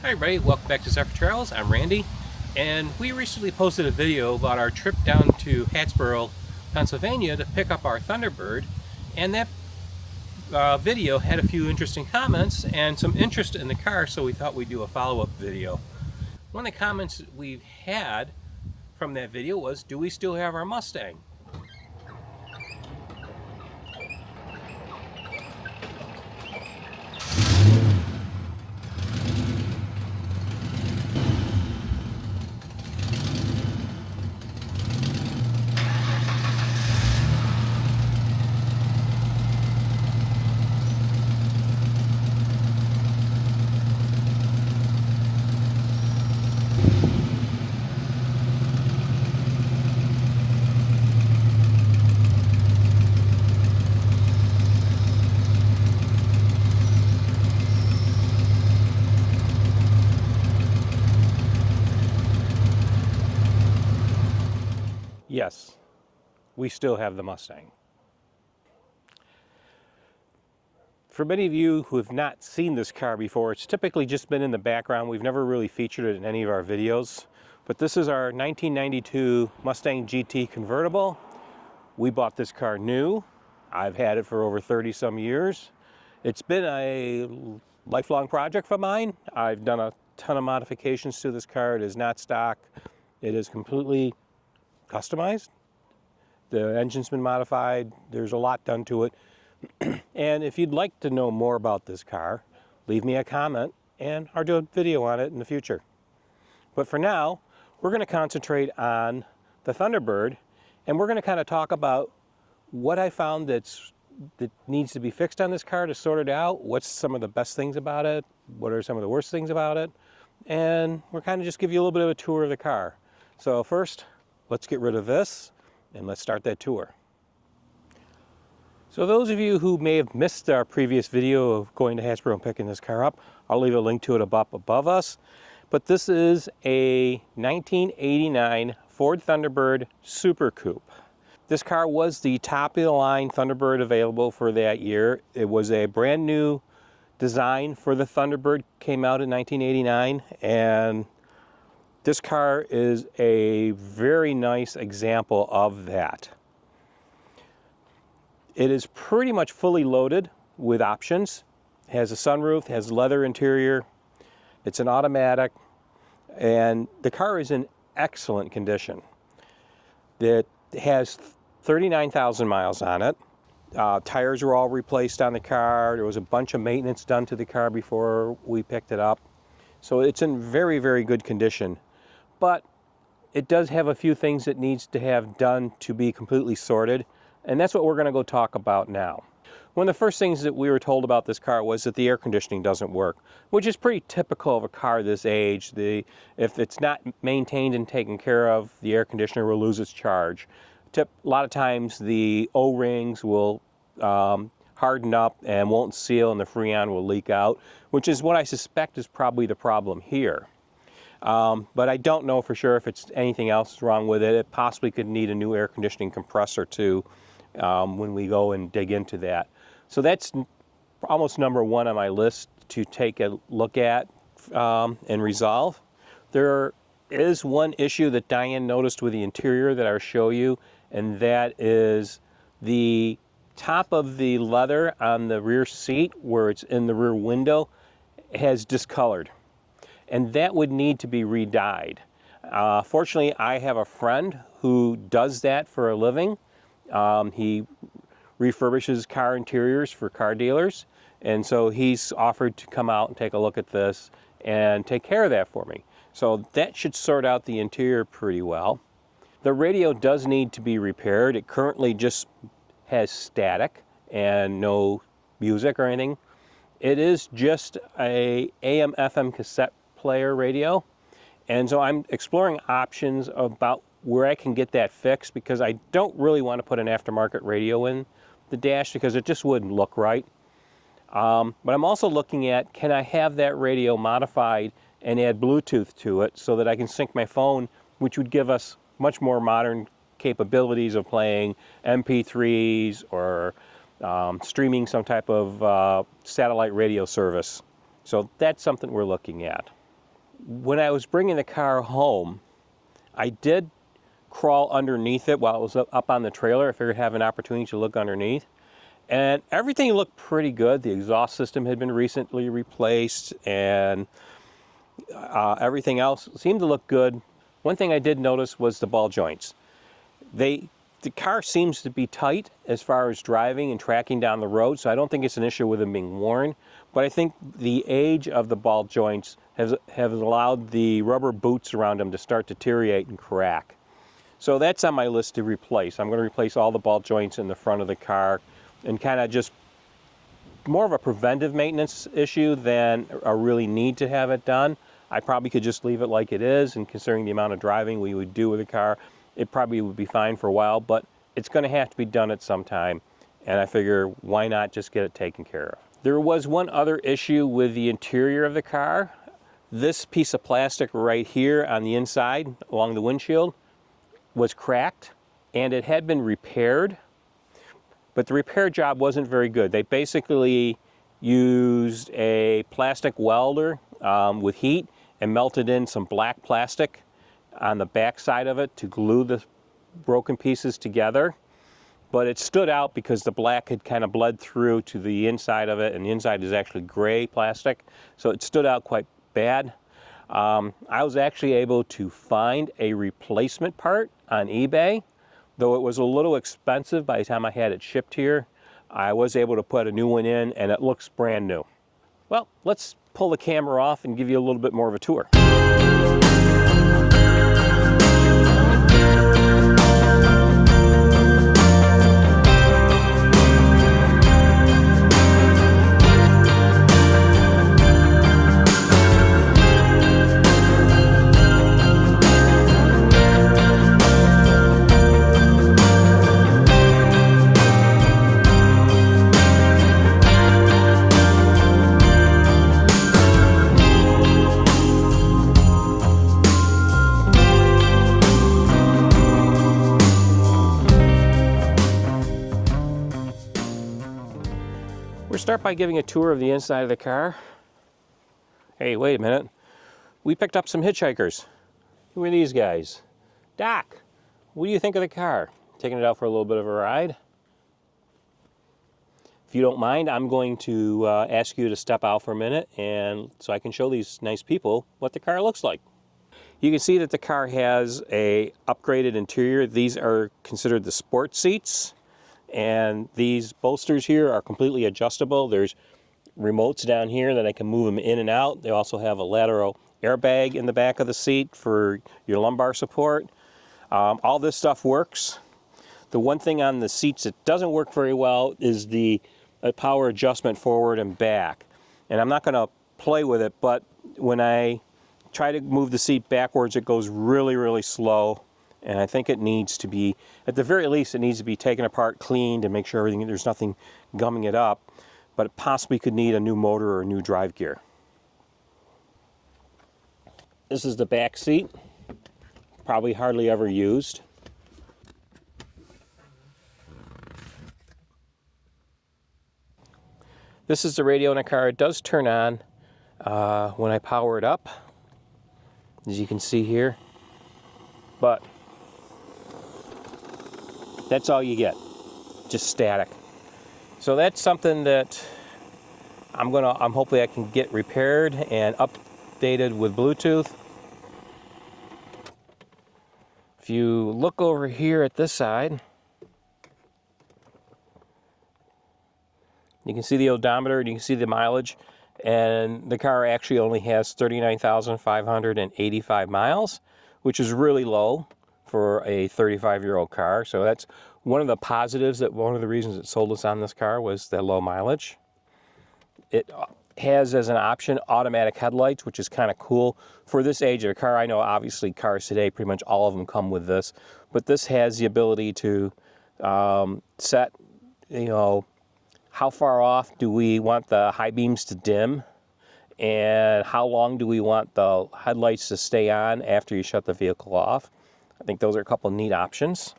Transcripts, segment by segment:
Hi everybody, welcome back to Zephyr Travels. I'm Randy, and we recently posted a video about our trip down to Hattiesburg, Pennsylvania to pick up our Thunderbird, and that video had a few interesting comments and some interest in the car, so we thought we'd do a follow-up video. One of the comments we've had from that video was, do we still have our Mustang? Yes, we still have the Mustang. For many of you who have not seen this car before, it's typically just been in the background. We've never really featured it in any of our videos. But this is our 1992 Mustang GT convertible. We bought this car new. I've had it for over 30 some years. It's been a lifelong project for mine. I've done a ton of modifications to this car. It is not stock. It is completely customized. The engine's been modified. There's a lot done to it. And if you'd like to know more about this car, leave me a comment and I'll do a video on it in the future. But for now, we're going to concentrate on the Thunderbird, and we're going to kind of talk about what I found that needs to be fixed on this car to sort it out. What's some of the best things about it? What are some of the worst things about it? And we're kind of just give you a little bit of a tour of the car. So first, let's get rid of this and let's start that tour. So those of you who may have missed our previous video of going to Hattiesburg and picking this car up, I'll leave a link to it above us. But this is a 1989 Ford Thunderbird Super Coupe. This car was the top of the line Thunderbird available for that year. It was a brand new design for the Thunderbird, came out in 1989, and this car is a very nice example of that. It is pretty much fully loaded with options. It has a sunroof, has leather interior, it's an automatic, and the car is in excellent condition. It has 39,000 miles on it. Tires were all replaced on the car. There was a bunch of maintenance done to the car before we picked it up. So it's in very, very good condition. But it does have a few things it needs to have done to be completely sorted, and that's what we're going to go talk about now. One of the first things that we were told about this car was that the air conditioning doesn't work, which is pretty typical of a car this age. If it's not maintained and taken care of, the air conditioner will lose its charge. A lot of times the O-rings will harden up and won't seal, and the Freon will leak out, which is what I suspect is probably the problem here. But I don't know for sure if it's anything else wrong with it. It possibly could need a new air conditioning compressor too when we go and dig into that. So that's almost number one on my list to take a look at and resolve. There is one issue that Diane noticed with the interior that I'll show you, and that is the top of the leather on the rear seat where it's in the rear window has discolored. And that would need to be re-dyed. Fortunately, I have a friend who does that for a living. He refurbishes car interiors for car dealers, and so he's offered to come out and take a look at this and take care of that for me. So that should sort out the interior pretty well. The radio does need to be repaired. It currently just has static and no music or anything. It is just a AM/FM cassette player radio, and so I'm exploring options about where I can get that fixed, because I don't really want to put an aftermarket radio in the dash because it just wouldn't look right. But I'm also looking at, can I have that radio modified and add Bluetooth to it so that I can sync my phone, which would give us much more modern capabilities of playing MP3s or streaming some type of satellite radio service. So that's something we're looking at. When I was bringing the car home, I did crawl underneath it while it was up on the trailer. I figured I'd have an opportunity to look underneath. And everything looked pretty good. The exhaust system had been recently replaced, and everything else seemed to look good. One thing I did notice was the ball joints. The car seems to be tight as far as driving and tracking down the road, so I don't think it's an issue with them being worn. But I think the age of the ball joints has allowed the rubber boots around them to start to deteriorate and crack. So that's on my list to replace. I'm going to replace all the ball joints in the front of the car, and kind of just more of a preventive maintenance issue than a really need to have it done. I probably could just leave it like it is, and considering the amount of driving we would do with the car, it probably would be fine for a while, but it's going to have to be done at some time, and I figure why not just get it taken care of. There was one other issue with the interior of the car. This piece of plastic right here on the inside along the windshield was cracked, and it had been repaired, but the repair job wasn't very good. They basically used a plastic welder with heat and melted in some black plastic on the back side of it to glue the broken pieces together. But it stood out because the black had kind of bled through to the inside of it, and the inside is actually gray plastic, so it stood out quite bad. I was actually able to find a replacement part on eBay. Though it was a little expensive by the time I had it shipped here, I was able to put a new one in, and it looks brand new. Well, let's pull the camera off and give you a little bit more of a tour. We'll start by giving a tour of the inside of the car. Hey, wait a minute. We picked up some hitchhikers. Who are these guys? Doc, what do you think of the car? Taking it out for a little bit of a ride? If you don't mind, I'm going to ask you to step out for a minute, and so I can show these nice people what the car looks like. You can see that the car has a upgraded interior. These are considered the sport seats. And these bolsters here are completely adjustable. There's remotes down here that I can move them in and out. They also have a lateral airbag in the back of the seat for your lumbar support. All this stuff works. The one thing on the seats that doesn't work very well is the power adjustment forward and back. And I'm not going to play with it, but when I try to move the seat backwards, it goes really, really slow. And I think it needs to be, at the very least, it needs to be taken apart, cleaned, and make sure there's nothing gumming it up. But it possibly could need a new motor or a new drive gear. This is the back seat, probably hardly ever used. This is the radio in the car. It does turn on when I power it up, as you can see here. But that's all you get, just static. So that's something that I'm hopefully I can get repaired and updated with Bluetooth. If you look over here at this side, you can see the odometer and you can see the mileage, and the car actually only has 39,585 miles, which is really low for a 35-year-old car. So that's one of the positives, that one of the reasons it sold us on this car was the low mileage. It has as an option automatic headlights, which is kind of cool for this age of a car. I know obviously cars today, pretty much all of them come with this, but this has the ability to set, how far off do we want the high beams to dim, and how long do we want the headlights to stay on after you shut the vehicle off. I think those are a couple of neat options.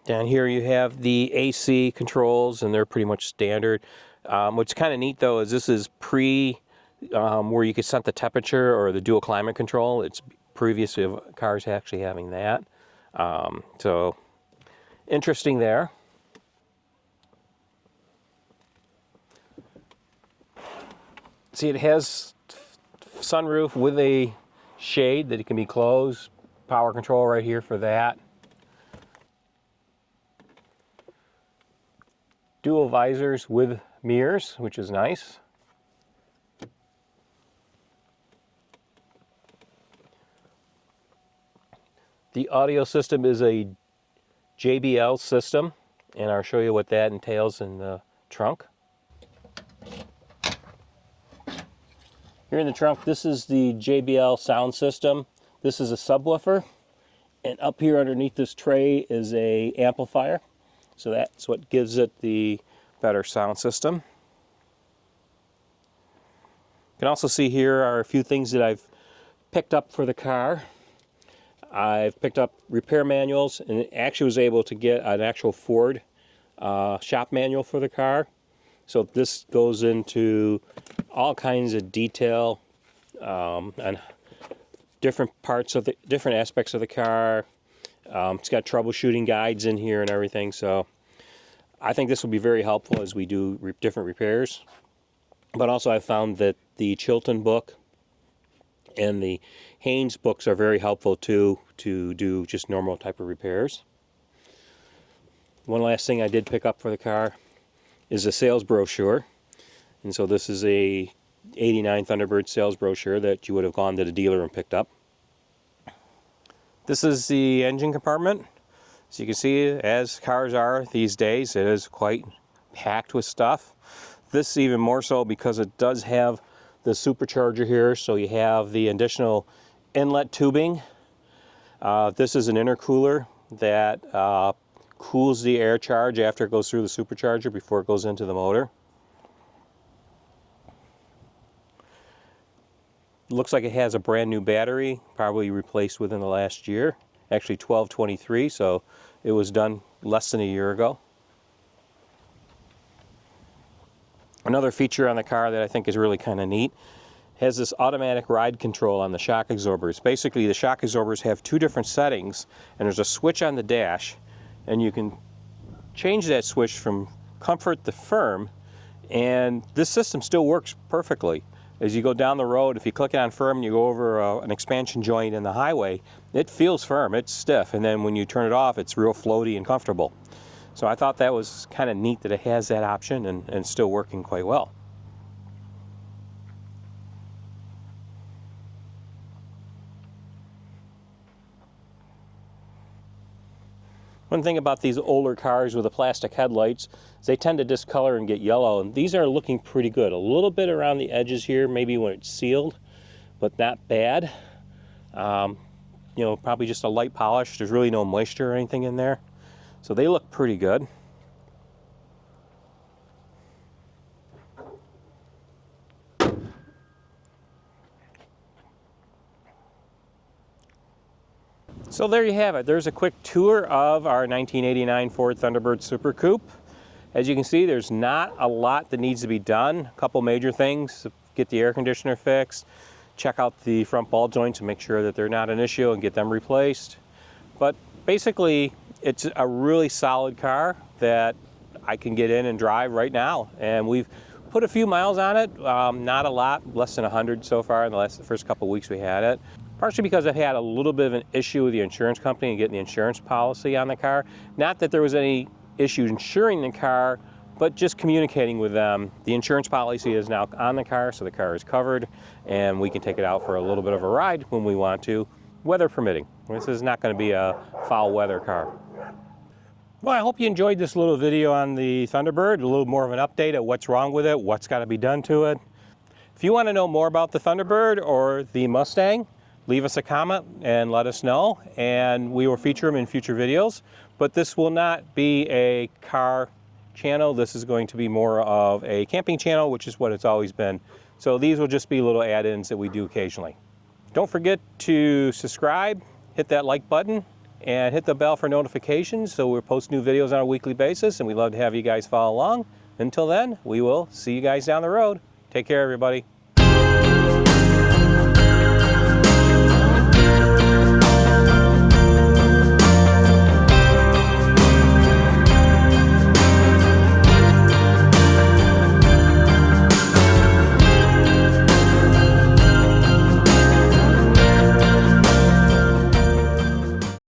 Down here you have the AC controls, and they're pretty much standard. What's kind of neat though is this is pre where you could set the temperature or the dual climate control. It's previous to cars actually having that. So interesting there. See, it has sunroof with a shade that it can be closed. Power control right here for that. Dual visors with mirrors, which is nice. The audio system is a JBL system, and I'll show you what that entails in the trunk. Here in the trunk, this is the JBL sound system. This is a subwoofer, and up here underneath this tray is a amplifier. So that's what gives it the better sound system. You can also see here are a few things that I've picked up for the car. I've picked up repair manuals and actually was able to get an actual Ford shop manual for the car. So this goes into all kinds of detail on different parts of the different aspects of the car. It's got troubleshooting guides in here and everything. So I think this will be very helpful as we do different repairs. But also I found that the Chilton book and the Haynes books are very helpful too to do just normal type of repairs. One last thing I did pick up for the car is a sales brochure. And so this is a 89 Thunderbird sales brochure that you would have gone to the dealer and picked up. This is the engine compartment. As you can see, as cars are these days, it is quite packed with stuff. This even more so because it does have the supercharger here, so you have the additional inlet tubing. This is an intercooler that cools the air charge after it goes through the supercharger before it goes into the motor. It looks like it has a brand new battery, probably replaced within the last year. Actually 1223, so it was done less than a year ago. Another feature on the car that I think is really kind of neat has this automatic ride control on the shock absorbers. Basically, the shock absorbers have two different settings, and there's a switch on the dash, and you can change that switch from comfort to firm, and this system still works perfectly. As you go down the road, if you click it on firm and you go over an expansion joint in the highway, it feels firm, it's stiff, and then when you turn it off, it's real floaty and comfortable. So I thought that was kind of neat that it has that option and still working quite well. One thing about these older cars with the plastic headlights is they tend to discolor and get yellow, and these are looking pretty good. A little bit around the edges here, maybe when it's sealed, but not bad. You know, probably just a light polish. There's really no moisture or anything in there. So they look pretty good. So there you have it. There's a quick tour of our 1989 Ford Thunderbird Super Coupe. As you can see, there's not a lot that needs to be done. A couple major things: get the air conditioner fixed, check out the front ball joints and make sure that they're not an issue and get them replaced. But basically, it's a really solid car that I can get in and drive right now. And we've put a few miles on it, not a lot, less than 100 so far in the first couple weeks we had it. Partially because I've had a little bit of an issue with the insurance company and getting the insurance policy on the car. Not that there was any issue insuring the car, but just communicating with them. The insurance policy is now on the car, so the car is covered, and we can take it out for a little bit of a ride when we want to, weather permitting. This is not going to be a foul weather car. Well, I hope you enjoyed this little video on the Thunderbird, a little more of an update of what's wrong with it, what's got to be done to it. If you want to know more about the Thunderbird or the Mustang, leave us a comment and let us know, and we will feature them in future videos. But this will not be a car channel. This is going to be more of a camping channel, which is what it's always been. So these will just be little add-ins that we do occasionally. Don't forget to subscribe, hit that like button, and hit the bell for notifications so we'll post new videos on a weekly basis, and we'd love to have you guys follow along. Until then, we will see you guys down the road. Take care, everybody.